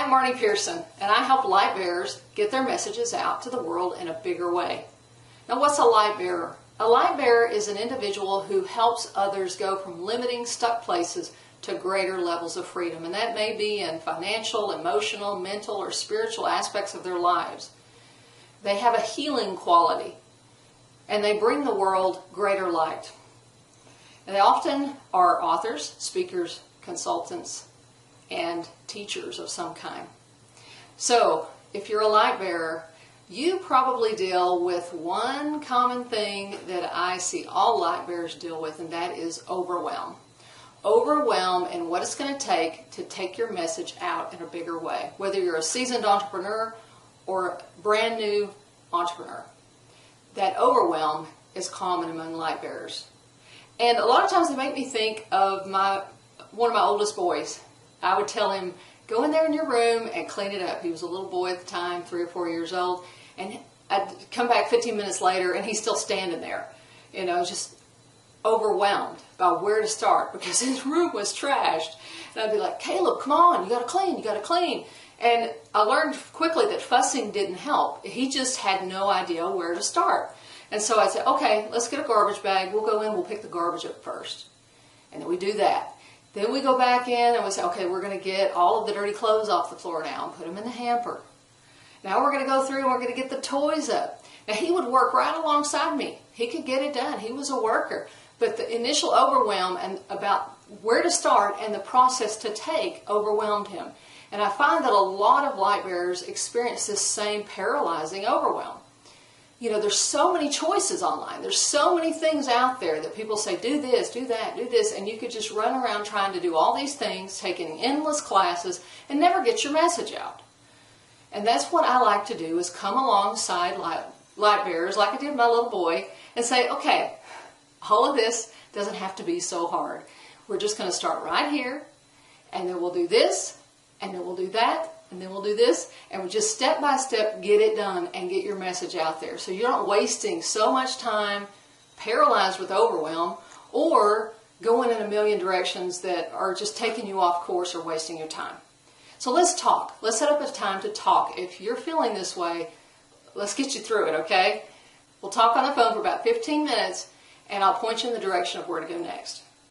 Hi, I'm Marnie Pearson, and I help light bearers get their messages out to the world in a bigger way. Now, what's a light bearer? A light bearer is an individual who helps others go from limiting, stuck places to greater levels of freedom, and that may be in financial, emotional, mental, or spiritual aspects of their lives. They have a healing quality, and they bring the world greater light. And they often are authors, speakers, consultants, and teachers of some kind. So, if you're a light bearer, you probably deal with one common thing that I see all light bearers deal with, and that is overwhelm. Overwhelm and what it's going to take your message out in a bigger way, whether you're a seasoned entrepreneur or a brand new entrepreneur. That overwhelm is common among light bearers. And a lot of times they make me think of one of my oldest boys. I would tell him, go in there in your room and clean it up. He was a little boy at the time, 3 or 4 years old. And I'd come back 15 minutes later and he's still standing there, just overwhelmed by where to start because his room was trashed. And I'd be like, Caleb, come on, you got to clean. And I learned quickly that fussing didn't help. He just had no idea where to start. And so I said, okay, let's get a garbage bag. We'll go in, we'll pick the garbage up first. And then we do that. Then we go back in and we say, okay, we're going to get all of the dirty clothes off the floor now and put them in the hamper. Now we're going to go through and we're going to get the toys up. Now he would work right alongside me. He could get it done. He was a worker. But the initial overwhelm and about where to start and the process to take overwhelmed him. And I find that a lot of light bearers experience this same paralyzing overwhelm. There's so many choices online. There's so many things out there that people say, do this, do that, do this, and you could just run around trying to do all these things, taking endless classes, and never get your message out. And that's what I like to do, is come alongside light bearers, like I did my little boy, and say, okay, all of this doesn't have to be so hard. We're just going to start right here, and then we'll do this, and then we'll do that, and then we'll do this, and we just step by step get it done and get your message out there. So you're not wasting so much time paralyzed with overwhelm or going in a million directions that are just taking you off course or wasting your time. So let's talk. Let's set up a time to talk. If you're feeling this way, let's get you through it, okay? We'll talk on the phone for about 15 minutes, and I'll point you in the direction of where to go next.